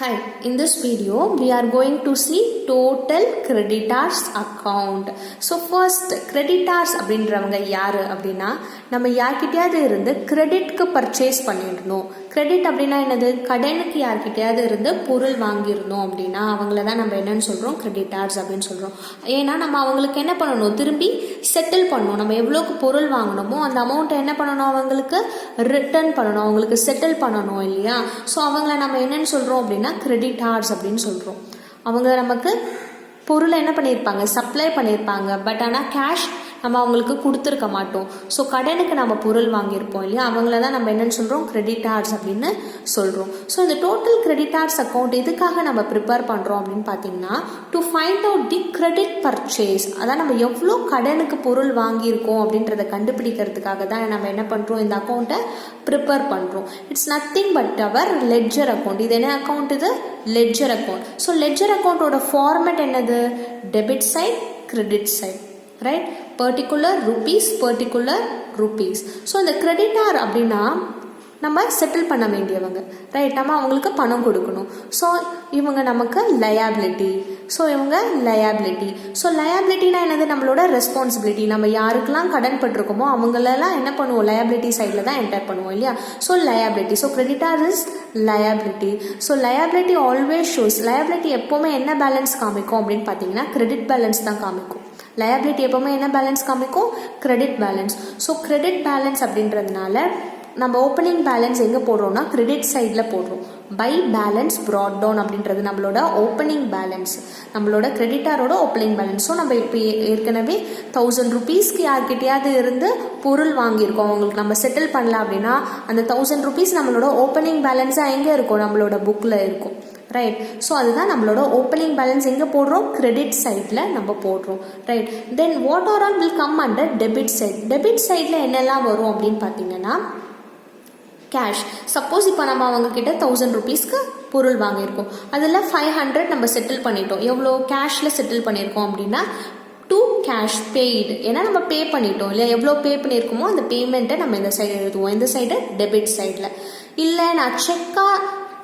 Hi, in this video we are going to see total creditors account. So first creditors அப்படின்றவங்க யாரு அப்படின்னா நம்ம யார்கிட்டயாவது இருந்து கிரெடிட்க்கு பர்ச்சேஸ் பண்ணிடணும். கிரெடிட் அப்படின்னா என்னது? கடனுக்கு யார்கிட்டயாவது இருந்து பொருள் வாங்கிடணும் அப்படின்னா அவங்கள தான் நம்ம என்னன்னு சொல்கிறோம், கிரெடிட்டார்ஸ் அப்படின்னு சொல்கிறோம். ஏன்னா நம்ம அவங்களுக்கு என்ன பண்ணணும், திரும்பி செட்டில் பண்ணணும். நம்ம எவ்வளோக்கு பொருள் வாங்கினோமோ அந்த அமௌண்ட்டை என்ன பண்ணணும், அவங்களுக்கு ரிட்டர்ன் பண்ணணும், அவங்களுக்கு செட்டில் பண்ணணும் இல்லையா? ஸோ அவங்கள நம்ம என்னன்னு சொல்கிறோம் அப்படின்னா கிரெடிட்டார்ஸ் அப்படின்னு சொல்கிறோம். அவங்க நமக்கு பொருளை என்ன பண்ணியிருப்பாங்க, சப்ளை பண்ணியிருப்பாங்க. பட் ஆனால் கேஷ் நம்ம அவங்களுக்கு கொடுத்துருக்க மாட்டோம். ஸோ கடனுக்கு நம்ம பொருள் வாங்கியிருப்போம் இல்லையா, அவங்கள தான் நம்ம என்னென்னு சொல்கிறோம், கிரெடிட்டார்ஸ் அப்படின்னு சொல்கிறோம். ஸோ இந்த டோட்டல் கிரெடிட்டார்ஸ் அக்கௌண்ட் எதுக்காக நம்ம ப்ரிப்பேர் பண்ணுறோம் அப்படின்னு பார்த்தீங்கன்னா, to find out the credit purchase. அதான் நம்ம எவ்வளோ கடனுக்கு பொருள் வாங்கியிருக்கோம் அப்படின்றத கண்டுபிடிக்கிறதுக்காக தான் நம்ம என்ன பண்ணுறோம், இந்த அக்கௌண்ட்டை ப்ரிப்பேர் பண்ணுறோம். It's nothing but our ledger account. இது என்ன அக்கௌண்ட்? இது லெட்ஜர் அக்கௌண்ட். ஸோ லெட்ஜர் அக்கௌண்ட்டோட ஃபார்மேட் என்னது? Debit side, credit side, right? Particular rupees. So இந்த கிரெடிட்டார் அப்படின்னா நம்ம செட்டில் பண்ண வேண்டியவங்க, ரைட்? நம்ம அவங்களுக்கு பணம் கொடுக்கணும். ஸோ இவங்க நமக்கு லயாபிலிட்டி. ஸோ இவங்க லயாபிலிட்டி. ஸோ லயாபிலிட்டினா என்னது? நம்மளோட ரெஸ்பான்சிபிலிட்டி. நம்ம யாருக்கெல்லாம் கடன் பட்டிருக்கோமோ அவங்களெல்லாம் என்ன பண்ணுவோம், லயாபிலிட்டி சைடில் தான் என்டர் பண்ணுவோம் இல்லையா? So liability. So creditor is liability. So liability always shows. Liability எப்போவுமே என்ன பேலன்ஸ் காமிக்கும் அப்படின்னு பார்த்தீங்கன்னா கிரெடிட் பேலன்ஸ் தான் காமிக்கும். லயபிலிட்டி எப்பவுமே என்ன பேலன்ஸ் காமிக்கும்? Credit balance. So credit balance அப்படின்றதுனால நம்ம ஓப்பனிங் பேலன்ஸ் எங்கே போடுறோம்னா கிரெடிட் சைடில் போடுறோம். பை பேலன்ஸ் ப்ராட் டவுன் அப்படின்றது நம்மளோட ஓப்பனிங் பேலன்ஸ், நம்மளோட கிரெடிட்டாரோட ஓப்பனிங் பேலன்ஸ். ஸோ நம்ம இப்போ ஏற்கனவே 1000 rupeesக்கு யார்கிட்டயாவது இருந்து பொருள் வாங்கியிருக்கோம், அவங்களுக்கு நம்ம செட்டில் பண்ணல அப்படின்னா அந்த 1000 rupees நம்மளோட ஓப்பனிங் பேலன்ஸாக எங்கே இருக்கும், நம்மளோட புக்கில் இருக்கும், ரைட்? ஸோ அதுதான் நம்மளோட ஓப்பனிங் பேலன்ஸ். எங்கே போடுறோம்? கிரெடிட் சைடில் நம்ம போடுறோம், right? Then what are all will come under debit side. Debit சைடில் என்னெல்லாம் வரும் அப்படின்னு பார்த்தீங்கன்னா கேஷ். சப்போஸ் இப்போ நம்ம அவங்க கிட்ட 1000 rupeesக்கு பொருள் வாங்கியிருக்கோம், அதில் 500 நம்ம செட்டில் பண்ணிட்டோம். எவ்வளோ கேஷில் செட்டில் பண்ணியிருக்கோம் அப்படின்னா டு கேஷ் பெய்டு. ஏன்னா நம்ம பே பண்ணிட்டோம் இல்லையா, எவ்வளோ பே பண்ணியிருக்கோமோ அந்த பேமெண்ட்டை நம்ம இந்த சைடு எழுதுவோம். இந்த சைடு டெபிட் சைடில். இல்லை நான்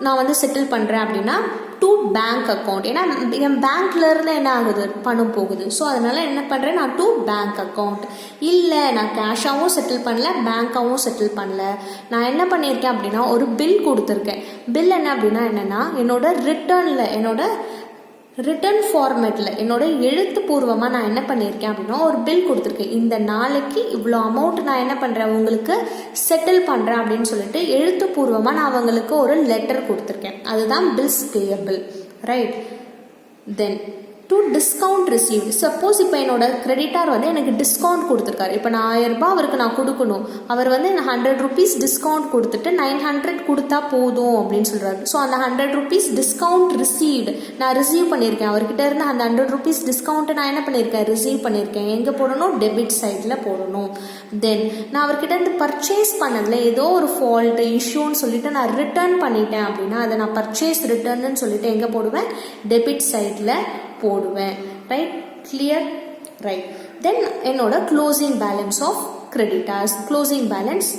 நான் வந்து செட்டில் பண்ணுறேன் அப்படின்னா டு பேங்க் அக்கௌண்ட். ஏன்னா என் பேங்க்ல இருந்து என்ன ஆகுது, பணம் போகுது. ஸோ அதனால என்ன பண்ணுறேன், நான் டு பேங்க் அக்கௌண்ட். இல்லை நான் கேஷாகவும் செட்டில் பண்ணல, பேங்காகவும் செட்டில் பண்ணல, நான் என்ன பண்ணியிருக்கேன் அப்படின்னா ஒரு பில் கொடுத்துருக்கேன். பில் என்ன அப்படின்னா என்னென்னா என்னோட ரிட்டர்ன் ஃபார்மேட்டில் என்னோட எழுத்துப்பூர்வமாக நான் என்ன பண்ணியிருக்கேன் அப்படின்னா ஒரு பில் கொடுத்துருக்கேன். இந்த நாளைக்கு இவ்வளோ அமௌண்ட் நான் என்ன பண்ணுறேன், உங்களுக்கு செட்டில் பண்ணுறேன் அப்படின்னு சொல்லிட்டு எழுத்துப்பூர்வமாக நான் அவங்களுக்கு ஒரு லெட்டர் கொடுத்துருக்கேன். அதுதான் bills payable, right? Then to discount received. Suppose இப்போ என்னோட கிரெடிட்டார் வந்து எனக்கு டிஸ்கவுண்ட் கொடுத்துருக்காரு. இப்போ நான் 1000 ரூபாய் அவருக்கு நான் கொடுக்கணும், அவர் வந்து 100 rupees டிஸ்கவுண்ட் கொடுத்துட்டு 900 கொடுத்தா போதும் அப்படின்னு சொல்கிறாரு. ஸோ அந்த 100 rupees டிஸ்கவுண்ட் ரிசீவ்டு நான் ரிசீவ் பண்ணியிருக்கேன். அவர்கிட்ட இருந்து அந்த 100 rupees டிஸ்கவுண்ட்டை நான் என்ன பண்ணியிருக்கேன், ரிசீவ் பண்ணியிருக்கேன். எங்கே போடணும்? டெபிட் சைடில் போடணும். தென் நான் அவர்கிட்ட இருந்து பர்ச்சேஸ் பண்ணதில் ஏதோ ஒரு ஃபால்ட்டு இஷ்யூன்னு சொல்லிட்டு நான் ரிட்டர்ன் பண்ணிட்டேன் அப்படின்னா அதை நான் பர்ச்சேஸ் ரிட்டர்ன்னு சொல்லிட்டு எங்கே போடுவேன், டெபிட் சைடில் போடுவேன், ரைட்? Clear, right? தென் என்னோட closing balance of creditors, closing balance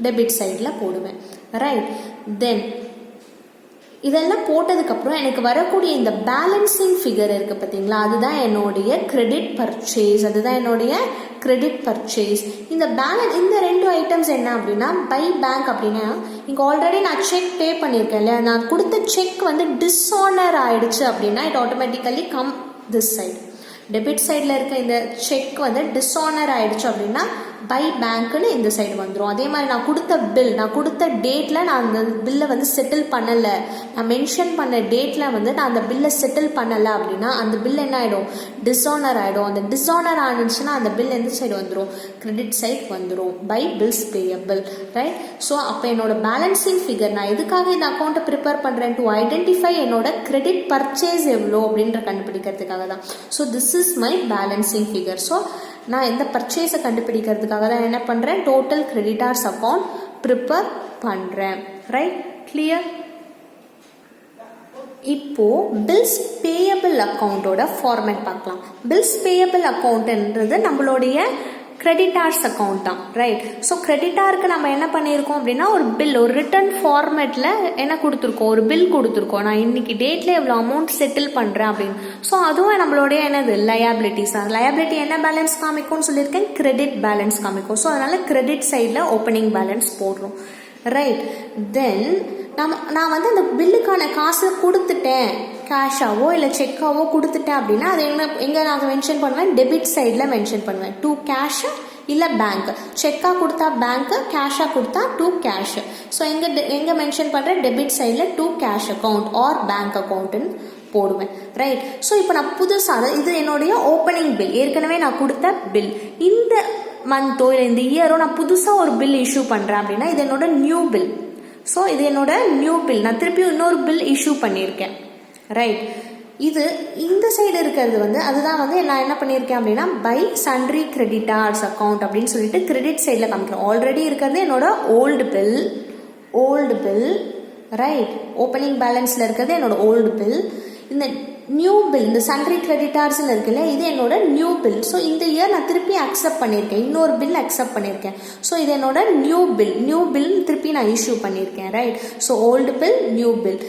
debit சைடில் போடுவேன், ரைட்? தென் இதெல்லாம் போட்டதுக்கப்புறம் எனக்கு வரக்கூடிய இந்த பேலன்சிங் ஃபிகர் இருக்குது பார்த்தீங்களா, அதுதான் என்னுடைய கிரெடிட் பர்ச்சேஸ். அதுதான் என்னுடைய கிரெடிட் பர்ச்சேஸ். இந்த இந்த 2 ஐட்டம்ஸ் என்ன அப்படின்னா பை பேங்க் அப்படின்னா இங்கே ஆல்ரெடி நான் செக் பே பண்ணியிருக்கேன் இல்லையா, நான் கொடுத்த செக் வந்து டிஸ்ஆனர் ஆயிடுச்சு அப்படின்னா it automatically come this side. Debit சைடில் இருக்க இந்த செக் வந்து டிஸ்ஆனர் ஆயிடுச்சு அப்படின்னா பை பேங்க்னு இந்த சைடு வந்துடும். அதே மாதிரி நான் கொடுத்த டேட்டில் நான் அந்த பில்லை வந்து செட்டில் பண்ணலை, நான் மென்ஷன் பண்ண டேட்டில் வந்து நான் அந்த பில்லை செட்டில் பண்ணலை அப்படின்னா அந்த பில் என்ன ஆகிடும், டிஸ்ஆனர் ஆகிடும். அந்த டிஸ்ஆனர் ஆனிடுச்சுன்னா அந்த பில் எந்த சைடு வந்துடும், கிரெடிட் சைட் வந்துடும், by bills payable, right? So அப்போ என்னோட பேலன்சிங் ஃபிகர் நான் எதுக்காக இந்த அக்கௌண்ட்டை ப்ரிப்பேர் பண்ணுறேன், டு ஐடென்டிஃபை என்னோட கிரெடிட் பர்ச்சேஸ் எவ்வளோ அப்படின்ற கண்டுபிடிக்கிறதுக்காக தான். So this is my balancing figure. So நான் இந்த பர்ச்சேஸை கண்டுபிடிக்கிறதுக்காக தான் என்ன பண்ணுறேன், டோட்டல் கிரெடிட்டார்ஸ் அக்கௌண்ட் ப்ரிப்பேர் பண்ணுறேன், ரைட்? கிளியர்? இப்போ பில்ஸ் பேயபிள் அக்கௌண்ட்டோட ஃபார்மேட் பார்க்கலாம். பில்ஸ் பேயபிள் அக்கௌண்ட்ன்றது நம்மளுடைய கிரெடிட்டார்ஸ் அக்கௌண்ட் தான், ரைட். ஸோ கிரெடிட்டாருக்கு நம்ம என்ன பண்ணியிருக்கோம் அப்படின்னா ஒரு பில், ஒரு ரிட்டர்ன் ஃபார்மேட்டில் என்ன கொடுத்துருக்கோம், ஒரு பில் கொடுத்துருக்கோம். நான் இன்னைக்கு டேட்டில் எவ்வளோ அமௌண்ட் செட்டில் பண்ணுறேன் அப்படின்னு. ஸோ அதுவும் நம்மளுடைய என்னது லயபிலிட்டிஸ் தான். லயபிலிட்டி என்ன பேலன்ஸ் காமிக்கும்னு சொல்லியிருக்கேன், கிரெடிட் பேலன்ஸ் காமிக்கும். ஸோ அதனால் கிரெடிட் சைடில் ஓப்பனிங் பேலன்ஸ் போடுறோம், ரைட். தென் நான் வந்து அந்த பில்லுக்கான காசை கொடுத்துட்டேன், கேஷாவோ இல்லை செக்காவோ கொடுத்துட்டேன் அப்படின்னா அது எங்கே நான் மென்ஷன் பண்ணுவேன், டெபிட் சைடில் மென்ஷன் பண்ணுவேன். டு கேஷ் இல்லை பேங்க். செக்காக கொடுத்தா பேங்க்கு, கேஷாக கொடுத்தா டு கேஷ். ஸோ எங்கே மென்ஷன் பண்ணுறேன், டெபிட் சைடில் to cash account or bank அக்கௌண்ட்டுன்னு போடுவேன், ரைட். ஸோ இப்போ நான் புதுசாக இது என்னுடைய ஓப்பனிங் பில், ஏற்கனவே நான் கொடுத்த பில். இந்த மந்த்தோ இல்லை இந்த இயரோ நான் புதுசாக ஒரு பில் இஷ்யூ பண்ணுறேன் அப்படின்னா இது என்னோட நியூ பில். ஸோ இது என்னோட நியூ பில், நான் திருப்பியும் இன்னொரு பில் இஷ்யூ பண்ணியிருக்கேன், ரைட். இது இந்த சைடு இருக்கிறது வந்து அதுதான் வந்து நான் என்ன பண்ணியிருக்கேன் அப்படின்னா பை சன்ட்ரி கிரெடிட்டார்ஸ் அக்கௌண்ட் அப்படின்னு சொல்லிட்டு கிரெடிட் சைடில் காமிக்கிறேன். ஆல்ரெடி இருக்கிறது என்னோட ஓல்டு பில், ரைட். ஓப்பனிங் பேலன்ஸில் இருக்கிறது என்னோட ஓல்டு பில். இந்த நியூ பில், இந்த சன்ட்ரி கிரெடிட்டார்ஸ்ன்னு இருக்குல்ல, இது என்னோட நியூ பில். ஸோ இந்த இயர் நான் திருப்பி அக்செப்ட் பண்ணியிருக்கேன், இன்னொரு பில் அக்செப்ட் பண்ணியிருக்கேன். ஸோ இது என்னோட நியூ பில் திருப்பி நான் இஷ்யூ பண்ணியிருக்கேன், right. So old bill, new bill.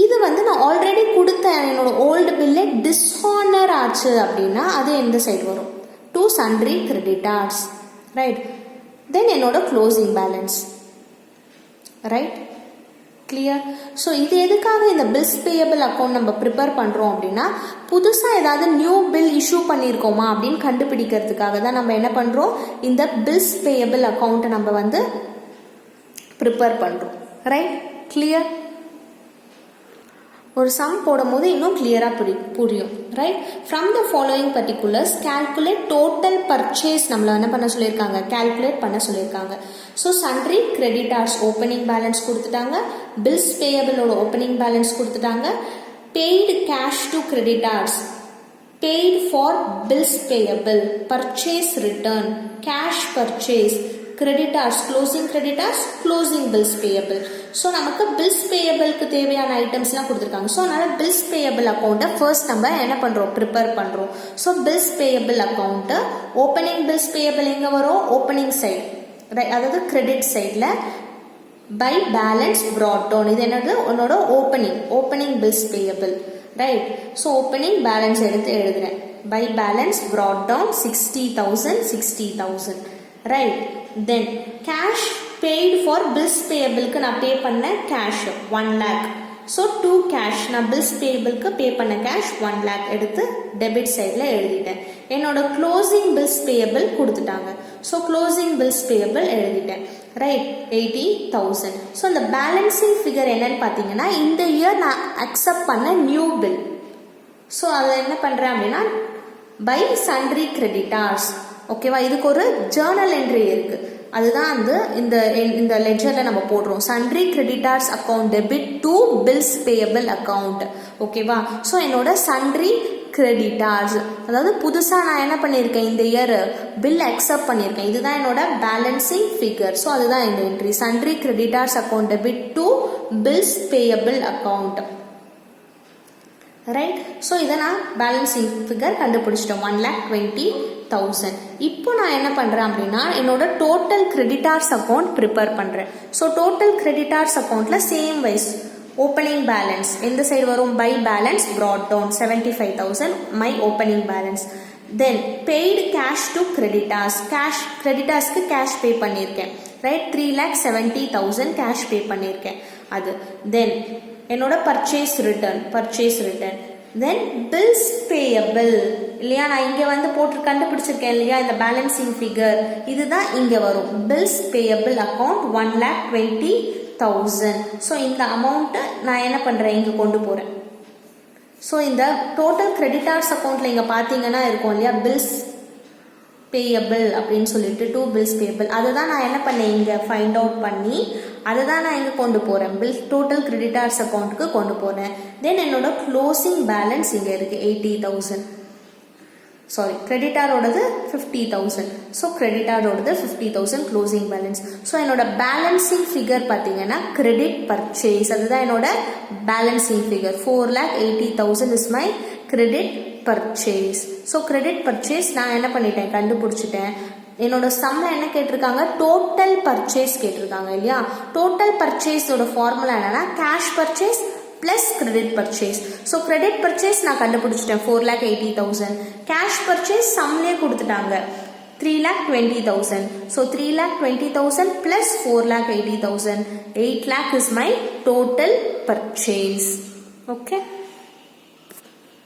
இது வந்து நான் ஆல்ரெடி கொடுத்த என்னோட ஓல்டு பில்லே டிஸ்ஹானர் ஆச்சு அப்படின்னா அது எந்த சைடு வரும், to sundry creditors, right. Then என்னோட closing balance, right. Clear. So இது எதுக்காக இந்த பில்ஸ் பேயபிள் அக்கௌண்ட் நம்ம ப்ரிப்பேர் பண்ணுறோம் அப்படின்னா புதுசாக ஏதாவது நியூ பில் இஷ்யூ பண்ணியிருக்கோமா அப்படின்னு கண்டுபிடிக்கிறதுக்காக தான் நம்ம என்ன பண்ணுறோம், இந்த பில்ஸ் பேயபிள் அக்கௌண்ட்டை நம்ம வந்து ப்ரிப்பேர் பண்ணுறோம், ரைட். கிளியர். ஒரு சம் போடும் போது இன்னும் கிளியராக புரியும், right. From the following particulars calculate total purchase நம்மளை என்ன பண்ண சொல்லியிருக்காங்க, கால்குலேட் பண்ண சொல்லியிருக்காங்க. So sundry creditors opening balance கொடுத்துட்டாங்க, பில்ஸ் பேயபிளோட ஓப்பனிங் பேலன்ஸ் கொடுத்துட்டாங்க, paid cash to creditors, paid for bills payable, purchase return, cash purchase, creditors, closing bills payable. So நமக்கு பில்ஸ் பேயபிளுக்கு தேவையான ஐட்டம்ஸ்லாம் கொடுத்துருக்காங்க. ஸோ அதனால் பில்ஸ் பேயபிள் அக்கௌண்ட்டை ஃபர்ஸ்ட் நம்ம என்ன பண்ணுறோம், ப்ரிப்பேர் பண்ணுறோம். So bills payable account opening bills payable எங்கே வரும், ஓப்பனிங் சைடு, ரைட். அதாவது கிரெடிட் சைடில் பை பேலன்ஸ் brought down, இது என்னது உன்னோட opening bills payable, right. So opening balance எடுத்து எழுதுறேன், by balance brought down 60,000, right. Then cash paid for bills பேயபிளுக்கு நான் பே பண்ண cash 1 lakh. So to cash நான் பில்ஸ் பேயபிளுக்கு பே பண்ண கேஷ் 1 lakh எடுத்து டெபிட் சைடில் எழுதிட்டேன். என்னோட க்ளோசிங் பில்ஸ் பேயபிள் கொடுத்துட்டாங்க. ஸோ க்ளோசிங் பில்ஸ் பேயபிள் எழுதிட்டேன், ரைட். 80,000. ஸோ இந்த பேலன்சிங் ஃபிகர் என்னன்னு பார்த்தீங்கன்னா இந்த இயர் நான் அக்செப்ட் பண்ண நியூ பில். ஸோ அதை என்ன பண்ணுறேன் அப்படின்னா பை சன்ட்ரி கிரெடிட்டார்ஸ், ஓகேவா. இதுக்கு ஒரு ஜேர்னல் என்ட்ரி இருக்கு, அதுதான் வந்து இந்த லெட்ஜர்ல நம்ம போடுறோம். Sundry creditors account debit to bills payable account, ஓகேவா. ஸோ என்னோட சன்ட்ரி கிரெடிட்டார்ஸ், அதாவது புதுசாக நான் என்ன பண்ணியிருக்கேன், இந்த இயர் பில் அக்செப்ட் பண்ணியிருக்கேன், இதுதான் என்னோட பேலன்சிங் ஃபிகர். ஸோ அதுதான் இந்த entry, sundry creditors account debit to bills payable account, right. So இதை நான் பேலன்சிங் ஃபிகர் கண்டுபிடிச்சிட்டேன், 1,20,000. இப்போ நான் என்ன பண்ணுறேன் அப்படின்னா என்னோட டோட்டல் கிரெடிட்டார்ஸ் அக்கௌண்ட் ப்ரிப்பேர் பண்ணுறேன். ஸோ டோட்டல் கிரெடிட்டார்ஸ் அக்கௌண்ட்டில் சேம் வைஸ் ஓப்பனிங் பேலன்ஸ் எந்த சைடு வரும், by balance brought down 75,000 my opening balance. Then paid cash to கிரெடிட்டார்ஸ்க்கு கேஷ் பே பண்ணியிருக்கேன், ரைட். 3,70,000 கேஷ் பே பண்ணியிருக்கேன் அது. தென் என்னோட purchase return, then bills payable இல்லையா, நான் இங்கே வந்து போட்டு கண்டுபிடிச்சிருக்கேன் இல்லையா இந்த பேலன்சிங் ஃபிகர், இதுதான் இங்கே வரும், பில்ஸ் பேயபிள் அக்கௌண்ட் 1,20,000. ஸோ இந்த அமௌண்ட்டை நான் என்ன பண்ணுறேன், இங்கே கொண்டு போகிறேன். ஸோ இந்த டோட்டல் கிரெடிட்டார்ஸ் அக்கௌண்ட்டில் இங்கே பார்த்தீங்கன்னா இருக்கும் இல்லையா பில்ஸ் பேயபிள் அப்படின்னு சொல்லிட்டு டு பில்ஸ் பேயபிள், அதை தான் நான் என்ன பண்ணேன் இங்கே ஃபைண்ட் அவுட் பண்ணி அதை தான் நான் இங்கே கொண்டு போகிறேன், பில் டோட்டல் கிரெடிட்டார்ஸ் அக்கௌண்ட்டுக்கு கொண்டு போகிறேன். தென் என்னோட க்ளோசிங் பேலன்ஸ் இங்கே இருக்குது 80,000, சாரி கிரெடிட்டாரோடது 50,000. ஸோ கிரெடிட்டாரோடது 50,000 க்ளோசிங் பேலன்ஸ். ஸோ என்னோட பேலன்சிங் ஃபிகர் பார்த்தீங்கன்னா கிரெடிட் பர்ச்சேஸ், அதுதான் என்னோட balancing figure. 4,80,000 is my credit purchase. So credit purchase நான் என்ன பண்ணிட்டேன், கண்டுபிடிச்சிட்டேன். என்னோட சம்மில் என்ன கேட்டிருக்காங்க, டோட்டல் பர்ச்சேஸ் கேட்டிருக்காங்க இல்லையா. டோட்டல் பர்ச்சேஸோட ஃபார்முலா என்னன்னா cash purchase plus credit purchase. So credit purchase நான் கண்டுபிடிச்சிட்டேன் 4,80,000. கேஷ் பர்ச்சேஸ் சம்லேயே கொடுத்துட்டாங்க 3,20,000. So 3,20,000 plus 4,80,000. 8 lakh is my total purchase. Okay.